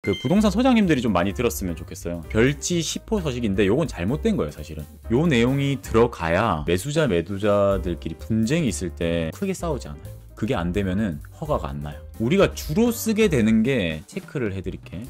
그 부동산 소장님들이 좀 많이 들었으면 좋겠어요. 별지 10호 서식인데 요건 잘못된 거예요 사실은. 요 내용이 들어가야 매수자 매도자들끼리 분쟁이 있을 때 크게 싸우지 않아요. 그게 안 되면은 허가가 안 나요. 우리가 주로 쓰게 되는 게 체크를 해드릴게.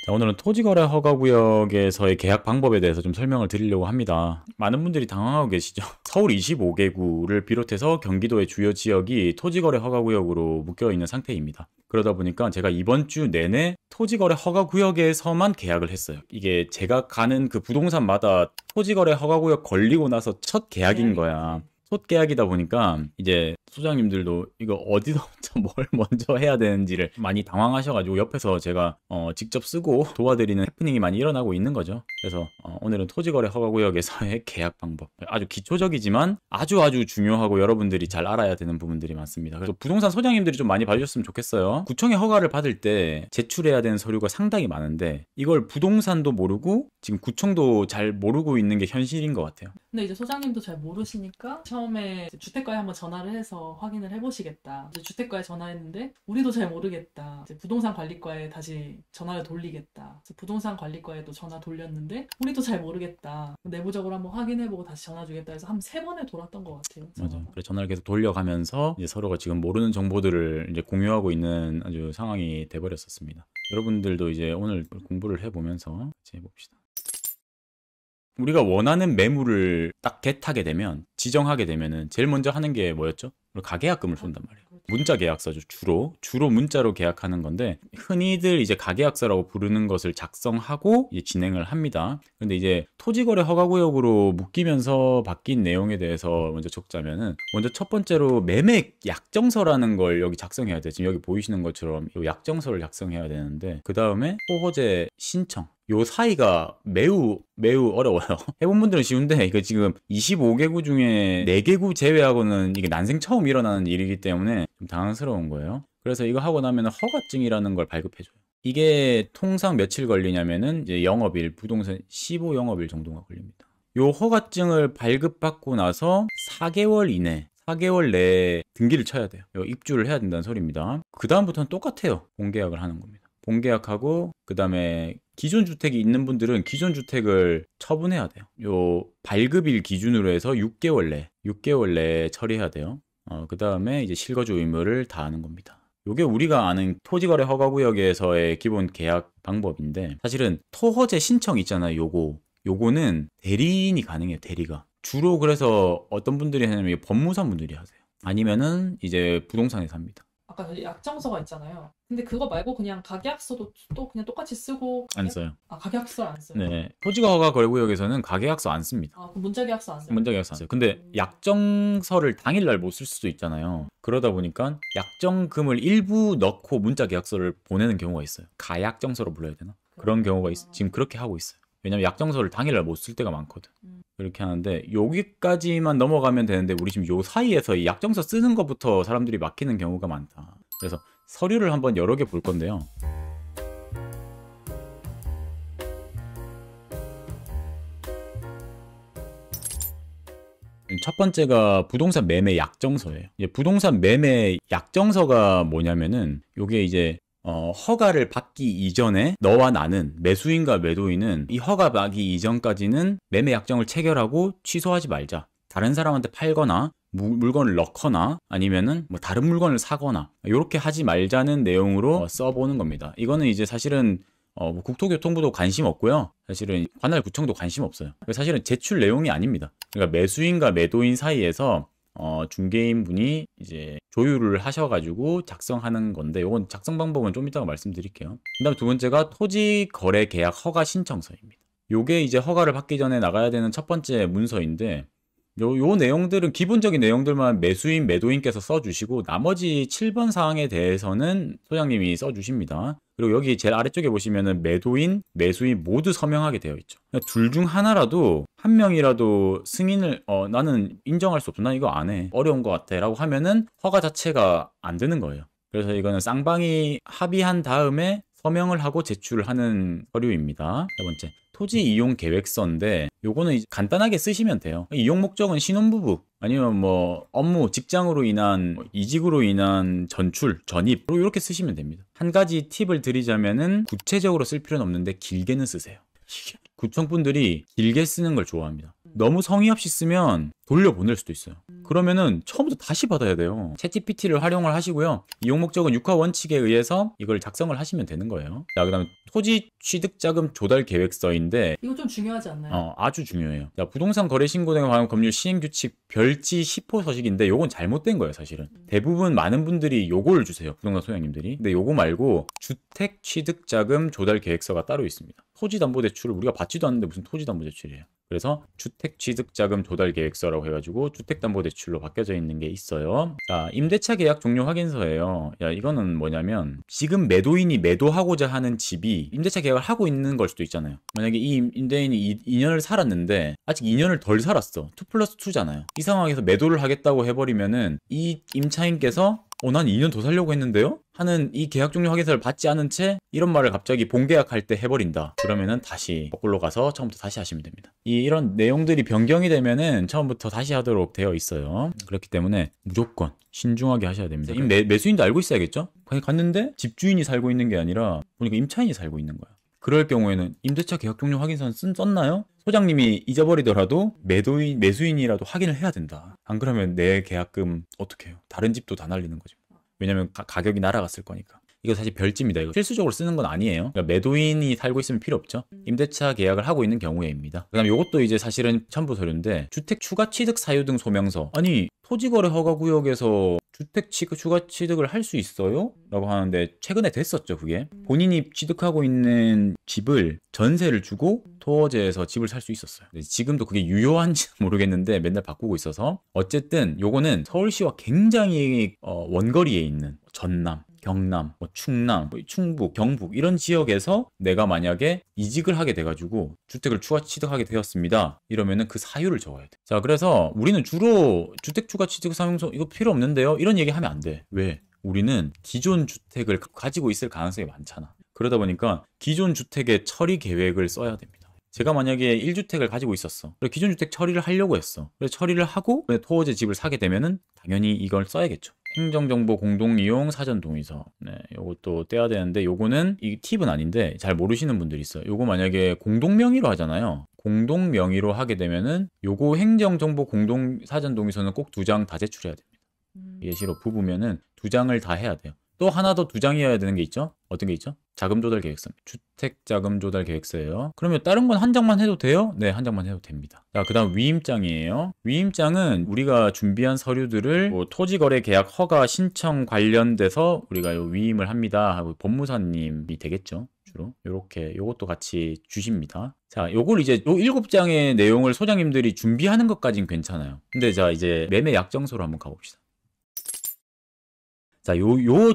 자, 오늘은 토지거래 허가구역에서의 계약 방법에 대해서 좀 설명을 드리려고 합니다. 많은 분들이 당황하고 계시죠. 서울 25개구를 비롯해서 경기도의 주요 지역이 토지거래 허가구역으로 묶여있는 상태입니다. 그러다 보니까 제가 이번 주 내내 토지거래 허가구역에서만 계약을 했어요. 이게 제가 가는 그 부동산마다 토지거래 허가구역 걸리고 나서 첫 계약인 거야. 첫 계약이다 보니까 이제 소장님들도 이거 어디서부터 뭘 먼저 해야 되는지를 많이 당황하셔가지고 옆에서 제가 직접 쓰고 도와드리는 해프닝이 많이 일어나고 있는 거죠. 그래서 오늘은 토지거래 허가구역에서의 계약 방법, 아주 기초적이지만 아주 중요하고 여러분들이 잘 알아야 되는 부분들이 많습니다. 그래서 부동산 소장님들이 좀 많이 봐주셨으면 좋겠어요. 구청의 허가를 받을 때 제출해야 되는 서류가 상당히 많은데 이걸 부동산도 모르고 지금 구청도 잘 모르고 있는 게 현실인 것 같아요. 근데 이제 소장님도 잘 모르시니까 처음에 주택과에 한번 전화를 해서 확인을 해보시겠다. 이제 주택과에 전화했는데 우리도 잘 모르겠다. 이제 부동산 관리과에 다시 전화를 돌리겠다. 그래서 부동산 관리과에도 전화 돌렸는데 우리도 잘 모르겠다. 내부적으로 한번 확인해보고 다시 전화 주겠다 해서 한 3번을 돌았던 것 같아요. 맞아요. 그래서 전화를 계속 돌려가면서 이제 서로가 지금 모르는 정보들을 이제 공유하고 있는 아주 상황이 돼버렸었습니다. 여러분들도 이제 오늘 공부를 해보면서 같이 해봅시다. 우리가 원하는 매물을 딱 겟하게 되면, 지정하게 되면은 제일 먼저 하는 게 뭐였죠? 가계약금을 쏜단 말이에요. 문자 계약서죠. 주로 문자로 계약하는 건데 흔히들 이제 가계약서라고 부르는 것을 작성하고 이제 진행을 합니다. 근데 이제 토지거래 허가구역으로 묶이면서 바뀐 내용에 대해서 먼저 적자면은, 먼저 첫 번째로 매매 약정서라는 걸 여기 작성해야 돼요. 지금 여기 보이시는 것처럼 이 약정서를 작성해야 되는데, 그 다음에 호호제 신청, 요 사이가 매우 어려워요. 해본 분들은 쉬운데 이거 지금 25개구 중에 4개구 제외하고는 이게 난생 처음 일어나는 일이기 때문에 좀 당황스러운 거예요. 그래서 이거 하고 나면 허가증이라는 걸 발급해줘요. 이게 통상 며칠 걸리냐면은 이제 영업일, 부동산 15영업일 정도가 걸립니다. 요 허가증을 발급받고 나서 4개월 내에 등기를 쳐야 돼요. 입주를 해야 된다는 소리입니다. 그 다음부터는 똑같아요. 본계약을 하는 겁니다. 본계약하고 그 다음에 기존 주택이 있는 분들은 기존 주택을 처분해야 돼요. 요 발급일 기준으로 해서 6개월 내에 처리해야 돼요. 그 다음에 이제 실거주 의무를 다하는 겁니다. 요게 우리가 아는 토지거래 허가구역에서의 기본 계약 방법인데, 사실은 토허제 신청 있잖아요. 요거는 대리인이 가능해요. 대리가. 주로 그래서 어떤 분들이 하냐면 법무사 분들이 하세요. 아니면은 이제 부동산에서 합니다. 아까 약정서가 있잖아요. 근데 그거 말고 그냥 가계약서도 또 그냥 똑같이 쓰고 안 써요. 아, 가계약서 안 써요? 네. 토지허가 거래구역에서는 가계약서 안 씁니다. 아, 그럼 문자계약서 안 써요? 문자계약서 안 써요. 근데 약정서를 당일날 못 쓸 수도 있잖아요. 그러다 보니까 약정금을 일부 넣고 문자계약서를 보내는 경우가 있어요. 가약정서로 불러야 되나? 그런 경우가 지금 그렇게 하고 있어요. 왜냐면 약정서를 당일날 못 쓸 때가 많거든. 그렇게 하는데 여기까지만 넘어가면 되는데 우리 지금 요 사이에서 이 약정서 쓰는 것부터 사람들이 막히는 경우가 많다. 그래서 서류를 한번 여러 개 볼 건데요. 첫 번째가 부동산 매매 약정서예요. 부동산 매매 약정서가 뭐냐면은 요게 이제 허가를 받기 이전에 너와 나는, 매수인과 매도인은 이 허가 받기 이전까지는 매매 약정을 체결하고 취소하지 말자. 다른 사람한테 팔거나 물건을 넣거나 아니면은 뭐 다른 물건을 사거나 이렇게 하지 말자는 내용으로 써보는 겁니다. 이거는 이제 사실은 국토교통부도 관심 없고요. 사실은 관할구청도 관심 없어요. 사실은 제출 내용이 아닙니다. 그러니까 매수인과 매도인 사이에서 중개인 분이 이제 조율을 하셔가지고 작성하는 건데, 이건 작성 방법은 좀 이따가 말씀드릴게요. 그 다음 두 번째가 토지거래계약 허가 신청서입니다. 요게 이제 허가를 받기 전에 나가야 되는 첫 번째 문서인데, 요 내용들은 기본적인 내용들만 매수인, 매도인께서 써주시고 나머지 7번 사항에 대해서는 소장님이 써주십니다. 그리고 여기 제일 아래쪽에 보시면은 매도인, 매수인 모두 서명하게 되어 있죠. 둘 중 하나라도, 한 명이라도 승인을 나는 인정할 수 없어, 나 이거 안 해, 어려운 것 같아 라고 하면은 허가 자체가 안 되는 거예요. 그래서 이거는 쌍방이 합의한 다음에 서명을 하고 제출을 하는 서류입니다. 세 번째, 토지 이용 계획서인데 요거는 이제 간단하게 쓰시면 돼요. 이용 목적은 신혼부부 아니면 뭐 업무, 직장으로 인한 이직으로 인한 전출, 전입 이렇게 쓰시면 됩니다. 한 가지 팁을 드리자면은 구체적으로 쓸 필요는 없는데 길게는 쓰세요. 구청분들이 길게 쓰는 걸 좋아합니다. 너무 성의 없이 쓰면 돌려보낼 수도 있어요. 그러면은 처음부터 다시 받아야 돼요. 챗GPT를 활용을 하시고요. 이용 목적은 육하 원칙에 의해서 이걸 작성을 하시면 되는 거예요. 자, 그다음에 토지 취득자금 조달 계획서인데 이거 좀 중요하지 않나요? 아주 중요해요. 자, 부동산 거래 신고 등에 관한 법률 시행 규칙 별지 10호 서식인데 요건 잘못된 거예요, 사실은. 대부분 많은 분들이 요거를 주세요. 부동산 소장님들이. 근데 요거 말고 주택 취득자금 조달 계획서가 따로 있습니다. 토지담보대출을 우리가 받지도 않는데 무슨 토지담보대출이에요. 그래서 주택취득자금 조달계획서라고 해가지고 주택담보대출로 바뀌어져 있는 게 있어요. 자, 임대차 계약 종료 확인서예요. 야, 이거는 뭐냐면 지금 매도인이 매도하고자 하는 집이 임대차 계약을 하고 있는 걸 수도 있잖아요. 만약에 이 임대인이 2년을 살았는데 아직 2년을 덜 살았어. 2+2잖아요. 이 상황에서 매도를 하겠다고 해버리면은 이 임차인께서 난 2년 더 살려고 했는데요? 하는 이 계약 종료 확인서를 받지 않은 채 이런 말을 갑자기 본계약할 때 해버린다. 그러면은 다시 거꾸로 가서 처음부터 다시 하시면 됩니다. 이런 내용들이 변경이 되면은 처음부터 다시 하도록 되어 있어요. 그렇기 때문에 무조건 신중하게 하셔야 됩니다. 매수인도 알고 있어야겠죠? 갔는데 집주인이 살고 있는 게 아니라 보니까 임차인이 살고 있는 거야. 그럴 경우에는 임대차 계약 종료 확인서는 썼나요? 소장님이 잊어버리더라도 매수인이라도 확인을 해야 된다. 안 그러면 내 계약금 어떻게 해요? 다른 집도 다 날리는 거죠. 왜냐면 가격이 날아갔을 거니까. 이거 사실 별지입니다. 이거 필수적으로 쓰는 건 아니에요. 그러니까 매도인이 살고 있으면 필요 없죠. 임대차 계약을 하고 있는 경우에입니다. 그다음에 이것도 이제 사실은 첨부 서류인데 주택 추가 취득 사유 등 소명서. 아니 토지거래 허가구역에서 주택 추가 취득을 할 수 있어요? 라고 하는데 최근에 됐었죠. 그게 본인이 취득하고 있는 집을 전세를 주고 토지에서 집을 살 수 있었어요. 지금도 그게 유효한지 모르겠는데 맨날 바꾸고 있어서 어쨌든 요거는 서울시와 굉장히 원거리에 있는 전남, 경남, 충남, 충북, 경북 이런 지역에서 내가 만약에 이직을 하게 돼가지고 주택을 추가 취득하게 되었습니다. 이러면은 그 사유를 적어야 돼. 자, 그래서 우리는 주로 주택 추가 취득 사용소 이거 필요 없는데요. 이런 얘기 하면 안 돼. 왜? 우리는 기존 주택을 가지고 있을 가능성이 많잖아. 그러다 보니까 기존 주택의 처리 계획을 써야 됩니다. 제가 만약에 1주택을 가지고 있었어. 그래서 기존 주택 처리를 하려고 했어. 그래서 처리를 하고 토지 집을 사게 되면은 당연히 이걸 써야겠죠. 행정정보 공동이용 사전동의서. 네, 요것도 떼야 되는데 요거는 이 팁은 아닌데 잘 모르시는 분들이 있어요. 요거 만약에 공동명의로 하잖아요. 공동명의로 하게 되면은 요거 행정정보 공동 사전동의서는 꼭 2장 다 제출해야 됩니다. 예시로 부부면은 2장을 다 해야 돼요. 또 하나 더 2장이어야 되는 게 있죠? 어떤 게 있죠? 자금조달계획서. 주택자금조달계획서예요. 그러면 다른 건 1장만 해도 돼요? 네, 1장만 해도 됩니다. 자, 그 다음 위임장이에요. 위임장은 우리가 준비한 서류들을 토지거래 계약 허가 신청 관련돼서 우리가 요 위임을 합니다 하고 법무사님이 되겠죠. 주로 요렇게 요것도 같이 주십니다. 자, 요걸 이제 요 7장의 내용을 소장님들이 준비하는 것까진 괜찮아요. 근데 자, 이제 매매 약정서로 한번 가봅시다. 자,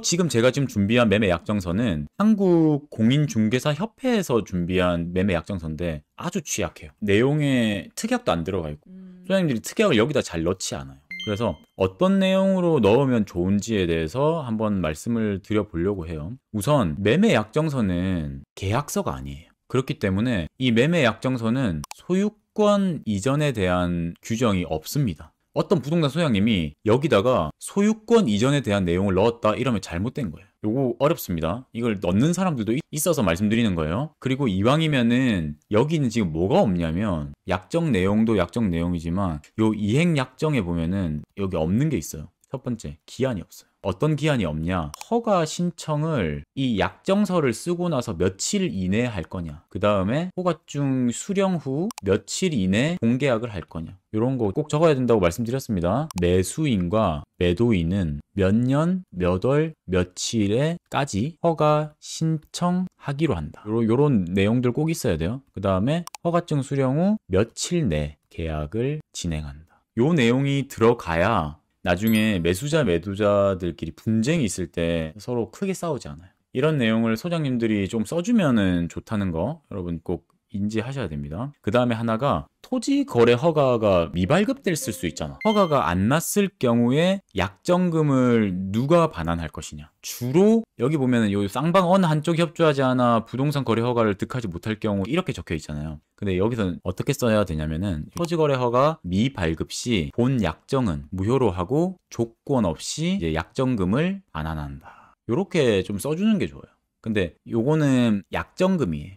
지금 제가 준비한 매매 약정서는 한국공인중개사 협회에서 준비한 매매 약정서인데 아주 취약해요. 내용에 특약도 안 들어가 있고 소장님들이 특약을 여기다 잘 넣지 않아요. 그래서 어떤 내용으로 넣으면 좋은지에 대해서 한번 말씀을 드려보려고 해요. 우선 매매 약정서는 계약서가 아니에요. 그렇기 때문에 이 매매 약정서는 소유권 이전에 대한 규정이 없습니다. 어떤 부동산 소장님이 여기다가 소유권 이전에 대한 내용을 넣었다 이러면 잘못된 거예요. 요거 어렵습니다. 이걸 넣는 사람들도 있어서 말씀드리는 거예요. 그리고 이왕이면은 여기는 지금 뭐가 없냐면 약정 내용도 약정 내용이지만 요 이행 약정에 보면은 여기 없는 게 있어요. 첫 번째, 기한이 없어요. 어떤 기한이 없냐? 허가 신청을 이 약정서를 쓰고 나서 며칠 이내에 할 거냐? 그 다음에 허가증 수령 후 며칠 이내에 공계약을 할 거냐? 이런 거 꼭 적어야 된다고 말씀드렸습니다. 매수인과 매도인은 몇 년, 몇 월, 며칠에까지 허가 신청하기로 한다. 요런 내용들 꼭 있어야 돼요. 그 다음에 허가증 수령 후 며칠 내 계약을 진행한다. 요 내용이 들어가야 나중에 매수자 매도자들끼리 분쟁이 있을 때 서로 크게 싸우지 않아요. 이런 내용을 소장님들이 좀 써주면은 좋다는 거 여러분 꼭 인지하셔야 됩니다. 그 다음에 하나가 토지 거래 허가가 미발급됐을 수 있잖아. 허가가 안 났을 경우에 약정금을 누가 반환할 것이냐. 주로 여기 보면은 요 쌍방 어느 한쪽이 협조하지 않아 부동산 거래 허가를 득하지 못할 경우 이렇게 적혀 있잖아요. 근데 여기서 어떻게 써야 되냐면은 토지 거래 허가 미발급 시 본 약정은 무효로 하고 조건 없이 이제 약정금을 반환한다. 요렇게 좀 써주는 게 좋아요. 근데 요거는 약정금이에요.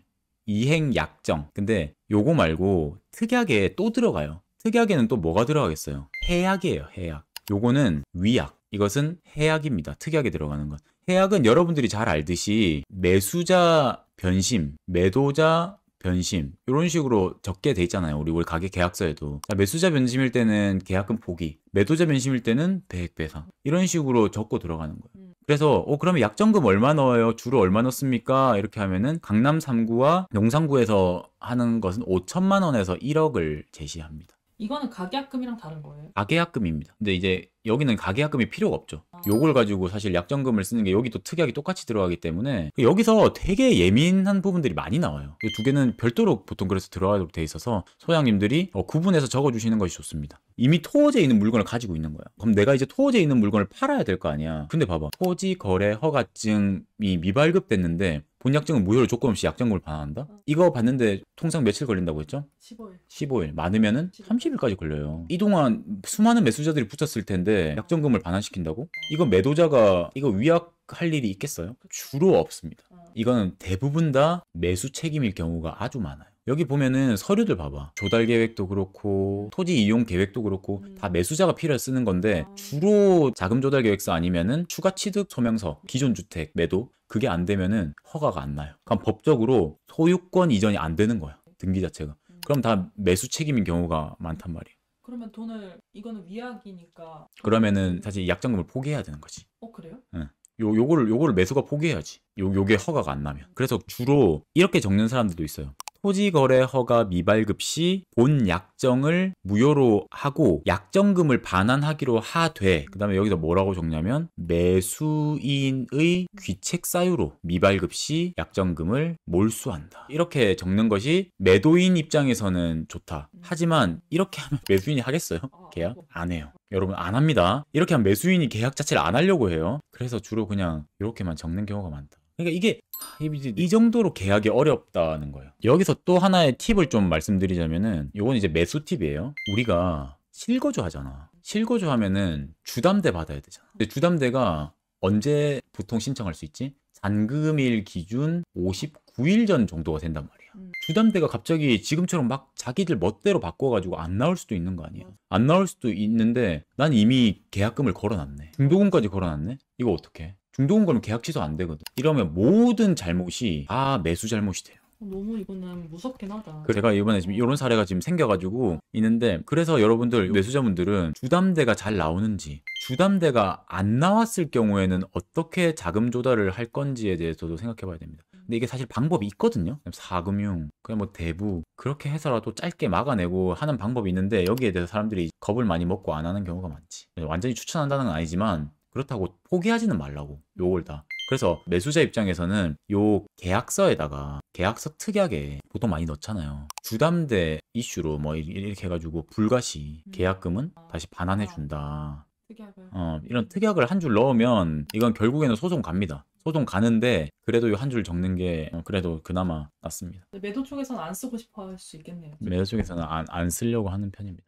이행 약정. 근데 요거 말고 특약에 또 들어가요. 특약에는 또 뭐가 들어가겠어요? 해약이에요. 해약. 요거는 위약. 이것은 해약입니다. 특약에 들어가는 건. 해약은 여러분들이 잘 알듯이 매수자 변심, 매도자 변심 이런 식으로 적게 돼 있잖아요. 우리 가계 계약서에도. 자, 매수자 변심일 때는 계약금 포기, 매도자 변심일 때는 배액 배상 이런 식으로 적고 들어가는 거예요. 그래서 그러면 약정금 얼마 넣어요? 주로 얼마 넣습니까? 이렇게 하면은 강남 3구와 용산구에서 하는 것은 5천만 원에서 1억을 제시합니다. 이거는 가계약금이랑 다른 거예요? 가계약금입니다. 근데 이제 여기는 가계약금이 필요가 없죠. 요걸 가지고 사실 약정금을 쓰는 게 여기도 특약이 똑같이 들어가기 때문에 여기서 되게 예민한 부분들이 많이 나와요. 이 두 개는 별도로 보통 그래서 들어가도록 돼 있어서 소장님들이 구분해서 적어주시는 것이 좋습니다. 이미 토지에 있는 물건을 가지고 있는 거야. 그럼 내가 이제 토지에 있는 물건을 팔아야 될 거 아니야. 근데 봐봐. 토지 거래 허가증이 미발급됐는데 본약정은 무효로 조건 없이 약정금을 반환한다? 이거 받는데 통상 며칠 걸린다고 했죠? 15일. 15일. 많으면은 30일까지 걸려요. 이동안 수많은 매수자들이 붙었을 텐데 약정금을 반환시킨다고? 이거 매도자가 이거 위약할 일이 있겠어요? 주로 없습니다. 이거는 대부분 다 매수 책임일 경우가 아주 많아요. 여기 보면은 서류들 봐봐. 조달 계획도 그렇고 토지 이용 계획도 그렇고 다 매수자가 필요해서 쓰는 건데 주로 자금 조달 계획서 아니면은 추가 취득 소명서, 기존 주택 매도 그게 안 되면은 허가가 안 나요. 그럼 법적으로 소유권 이전이 안 되는 거야. 등기 자체가. 그럼 다 매수 책임인 경우가 많단 말이에요. 그러면 돈을 이거는 위약이니까 그러면은 사실 약정금을 포기해야 되는 거지. 그래요? 응. 요거를 매수가 포기해야지. 요게 허가가 안 나면. 그래서 주로 이렇게 적는 사람들도 있어요. 토지거래 허가 미발급 시 본 약정을 무효로 하고 약정금을 반환하기로 하되 그 다음에 여기서 뭐라고 적냐면 매수인의 귀책 사유로 미발급 시 약정금을 몰수한다. 이렇게 적는 것이 매도인 입장에서는 좋다. 하지만 이렇게 하면 매수인이 하겠어요? 계약? 안 해요. 여러분 안 합니다. 이렇게 하면 매수인이 계약 자체를 안 하려고 해요. 그래서 주로 그냥 이렇게만 적는 경우가 많다. 그러니까 이게 이 정도로 계약이 어렵다는 거예요. 여기서 또 하나의 팁을 좀 말씀드리자면은 이건 이제 매수 팁이에요. 우리가 실거주 하잖아. 실거주 하면은 주담대 받아야 되잖아. 근데 주담대가 언제 보통 신청할 수 있지? 잔금일 기준 59일 전 정도가 된단 말이야. 주담대가 갑자기 지금처럼 막 자기들 멋대로 바꿔가지고 안 나올 수도 있는 거 아니야. 안 나올 수도 있는데 난 이미 계약금을 걸어놨네. 중도금까지 걸어놨네. 이거 어떡해? 중도금 걸면 계약 취소 안 되거든. 이러면 모든 잘못이 다 매수 잘못이 돼요. 너무 이거는 무섭긴 하다. 제가 이번에 지금 이런 사례가 지금 생겨가지고 있는데 그래서 여러분들 매수자분들은 주담대가 잘 나오는지 주담대가 안 나왔을 경우에는 어떻게 자금 조달을 할 건지에 대해서도 생각해 봐야 됩니다. 근데 이게 사실 방법이 있거든요. 사금융, 그냥 뭐 대부 그렇게 해서라도 짧게 막아내고 하는 방법이 있는데 여기에 대해서 사람들이 겁을 많이 먹고 안 하는 경우가 많지. 완전히 추천한다는 건 아니지만 그렇다고 포기하지는 말라고 요걸 다. 그래서 매수자 입장에서는 요 계약서에다가 계약서 특약에 보통 많이 넣잖아요. 주담대 이슈로 뭐 이렇게 해가지고 불가시 계약금은 다시 반환해 준다. 특약을. 이런 특약을 한 줄 넣으면 이건 결국에는 소송 갑니다. 소송 가는데 그래도 이 한 줄 적는 게 그래도 그나마 낫습니다. 매도 쪽에서는 안 쓰고 싶어 할 수 있겠네요. 매도 쪽에서는 안 쓰려고 하는 편입니다.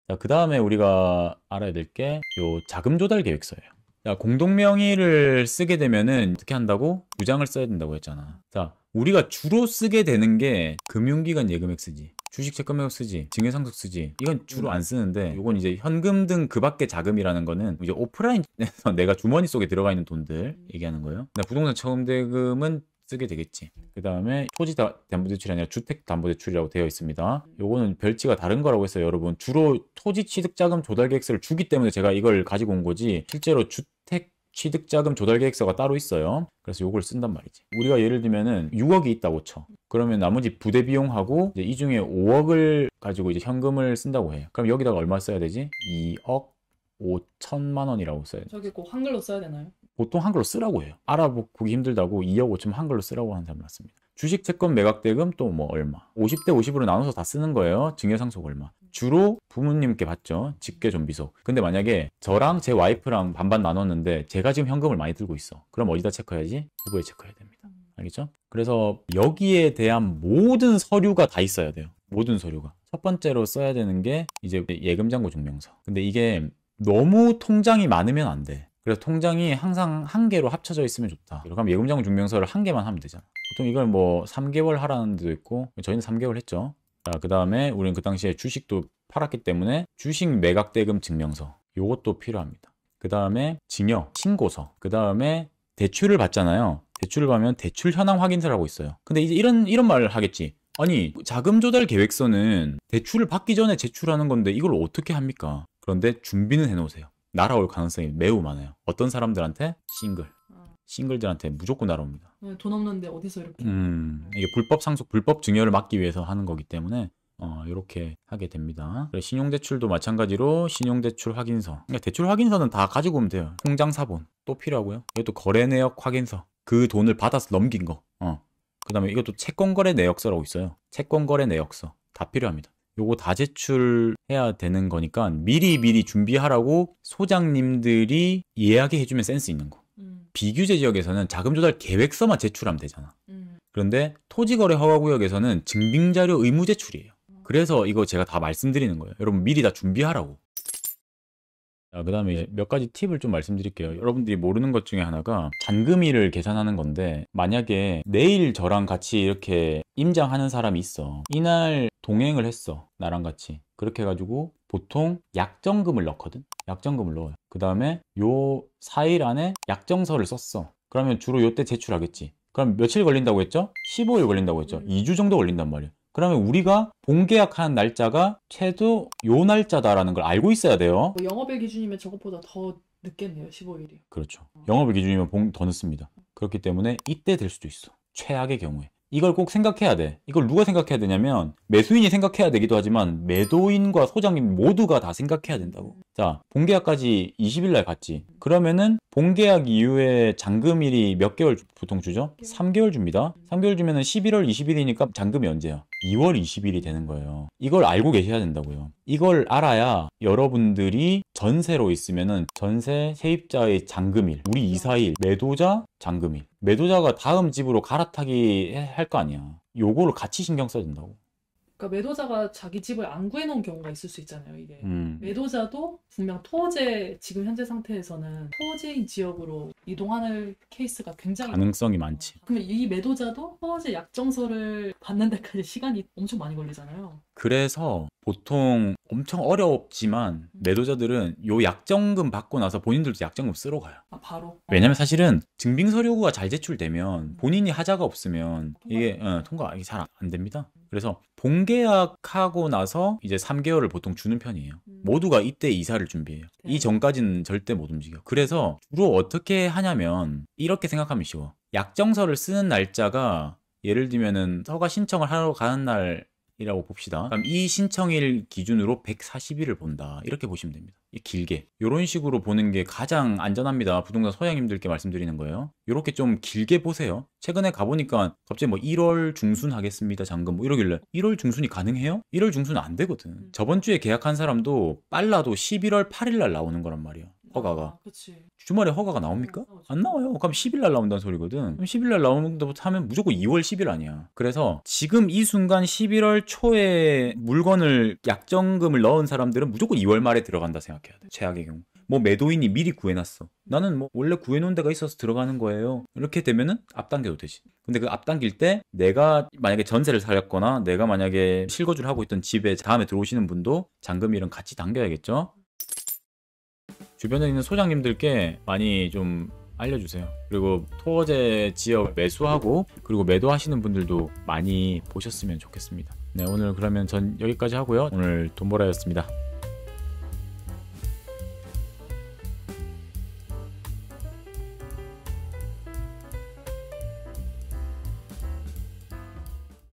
자, 그 다음에 우리가 알아야 될 게 요 자금 조달 계획서예요. 자, 공동명의를 쓰게 되면은 어떻게 한다고? 부장을 써야 된다고 했잖아. 자, 우리가 주로 쓰게 되는 게 금융기관 예금액 쓰지, 주식 채권매각 쓰지, 증여상속 쓰지. 이건 주로 안 쓰는데 이건 이제 현금 등 그 밖의 자금이라는 거는 이제 오프라인에서 내가 주머니 속에 들어가 있는 돈들 얘기하는 거예요. 근데 부동산 처분대금은 쓰게 되겠지. 그 다음에 토지 담보대출이 아니라 주택 담보대출이라고 되어 있습니다. 요거는 별지가 다른 거라고 했어요. 여러분 주로 토지 취득자금 조달계획서를 주기 때문에 제가 이걸 가지고 온 거지 실제로 주택 취득자금 조달계획서가 따로 있어요. 그래서 요걸 쓴단 말이지. 우리가 예를 들면은 6억이 있다고 쳐. 그러면 나머지 부대 비용하고 이제 이 중에 5억을 가지고 이제 현금을 쓴다고 해요. 그럼 여기다가 얼마 써야 되지? 2억 5천만 원이라고 써야 돼. 저기 꼭 한글로 써야 되나요? 보통 한글로 쓰라고 해요. 알아보기 힘들다고 2억 5천 한글로 쓰라고 하는 사람 많습니다. 주식 채권 매각 대금 또 뭐 얼마. 50대 50으로 나눠서 다 쓰는 거예요. 증여상속 얼마. 주로 부모님께 받죠. 직계존비속. 근데 만약에 저랑 제 와이프랑 반반 나눴는데 제가 지금 현금을 많이 들고 있어. 그럼 어디다 체크해야지? 부부에 체크해야 됩니다. 알겠죠? 그래서 여기에 대한 모든 서류가 다 있어야 돼요. 모든 서류가. 첫 번째로 써야 되는 게 이제 예금잔고 증명서. 근데 이게 너무 통장이 많으면 안 돼. 그래서 통장이 항상 한 개로 합쳐져 있으면 좋다. 그럼 예금잔고 증명서를 한 개만 하면 되잖아. 보통 이걸 뭐 3개월 하라는 데도 있고 저희는 3개월 했죠. 자, 그 다음에 우리는 그 당시에 주식도 팔았기 때문에 주식 매각 대금 증명서 요것도 필요합니다. 그 다음에 증여 신고서. 그 다음에 대출을 받잖아요. 대출을 받으면 대출 현황 확인서라고 있어요. 근데 이제 이런 말을 하겠지. 아니 자금 조달 계획서는 대출을 받기 전에 제출하는 건데 이걸 어떻게 합니까? 그런데 준비는 해놓으세요. 날아올 가능성이 매우 많아요. 어떤 사람들한테? 싱글들한테 무조건 날아옵니다. 돈 없는데 어디서 이렇게 이게 불법 상속, 불법 증여를 막기 위해서 하는 거기 때문에 이렇게 하게 됩니다. 신용대출도 마찬가지로 신용대출 확인서. 그러니까 대출 확인서는 다 가지고 오면 돼요. 통장 사본 또 필요하고요. 이것도 거래 내역 확인서. 그 돈을 받아서 넘긴 거. 그 다음에 이것도 채권거래 내역서라고 있어요. 채권거래 내역서 다 필요합니다. 요거 다 제출해야 되는 거니까 미리 준비하라고 소장님들이 이해하게 해주면 센스 있는 거. 비규제 지역에서는 자금조달 계획서만 제출하면 되잖아. 그런데 토지거래 허가구역에서는 증빙자료 의무 제출이에요. 그래서 이거 제가 다 말씀드리는 거예요. 여러분 미리 다 준비하라고. 그 다음에 몇 가지 팁을 좀 말씀드릴게요. 여러분들이 모르는 것 중에 하나가 잔금일을 계산하는 건데 만약에 내일 저랑 같이 이렇게 임장하는 사람이 있어. 이날 동행을 했어. 나랑 같이. 그렇게 해가지고 보통 약정금을 넣거든. 약정금을 넣어요. 그 다음에 요 4일 안에 약정서를 썼어. 그러면 주로 요때 제출하겠지. 그럼 며칠 걸린다고 했죠? 15일 걸린다고 했죠? 2주 정도 걸린단 말이에요. 그러면 우리가 본계약하는 날짜가 최소 요 날짜다라는 걸 알고 있어야 돼요. 뭐 영업일 기준이면 저것보다 더 늦겠네요. 15일이. 그렇죠. 영업일 기준이면 더 늦습니다. 그렇기 때문에 이때 될 수도 있어. 최악의 경우에. 이걸 꼭 생각해야 돼. 이걸 누가 생각해야 되냐면 매수인이 생각해야 되기도 하지만 매도인과 소장님 모두가 다 생각해야 된다고. 자, 본계약까지 20일 날 갔지. 그러면은 본계약 이후에 잔금일이 몇 개월 보통 주죠? 3개월 줍니다. 3개월 주면은 11월 20일이니까 잔금이 언제야? 2월 20일이 되는 거예요. 이걸 알고 계셔야 된다고요. 이걸 알아야 여러분들이 전세로 있으면은 전세 세입자의 잔금일, 우리 이사일, 매도자 잔금일. 매도자가 다음 집으로 갈아타기 할 거 아니야. 요거를 같이 신경 써야 된다고. 그러니까 매도자가 자기 집을 안 구해놓은 경우가 있을 수 있잖아요. 이게 매도자도 분명 토지 지금 현재 상태에서는 토지인 지역으로 이동하는 케이스가 굉장히 가능성이 많지. 그러면 이 매도자도 토지 약정서를 받는 데까지 시간이 엄청 많이 걸리잖아요. 그래서 보통 엄청 어렵지만 매도자들은 요 약정금 받고 나서 본인들도 약정금 쓰러 가요. 아, 바로? 왜냐면 사실은 증빙서류가 잘 제출되면 본인이 하자가 없으면 이게 통과 잘 안 됩니다. 그래서 본계약하고 나서 이제 3개월을 보통 주는 편이에요. 모두가 이때 이사를 준비해요. 이 전까지는 절대 못 움직여. 그래서 주로 어떻게 하냐면 이렇게 생각하면 쉬워. 약정서를 쓰는 날짜가 예를 들면은 허가 신청을 하러 가는 날이라고 봅시다. 그럼 이 신청일 기준으로 140일을 본다. 이렇게 보시면 됩니다. 길게. 이런 식으로 보는 게 가장 안전합니다. 부동산 소장님들께 말씀드리는 거예요. 이렇게 좀 길게 보세요. 최근에 가보니까 갑자기 뭐 1월 중순 하겠습니다. 잔금 뭐 이러길래 1월 중순이 가능해요? 1월 중순은 안 되거든. 저번 주에 계약한 사람도 빨라도 11월 8일 날 나오는 거란 말이에요. 허가가. 그치. 주말에 허가가 나옵니까? 안 나와요. 그럼 10일 날 나온다는 소리거든. 그럼 10일 날 나오는부터 하면 무조건 2월 10일 아니야. 그래서 지금 이 순간 11월 초에 물건을 약정금을 넣은 사람들은 무조건 2월 말에 들어간다 생각해야 돼. 최악의 경우. 뭐 매도인이 미리 구해놨어. 나는 뭐 원래 구해놓은 데가 있어서 들어가는 거예요. 이렇게 되면은 앞당겨도 되지. 근데 그 앞당길 때 내가 만약에 전세를 살렸거나 내가 만약에 실거주를 하고 있던 집에 다음에 들어오시는 분도 잔금일은 같이 당겨야겠죠. 주변에 있는 소장님들께 많이 좀 알려주세요. 그리고 토지 지역 매수하고 그리고 매도하시는 분들도 많이 보셨으면 좋겠습니다. 네, 오늘 그러면 전 여기까지 하고요. 오늘 돈보라였습니다.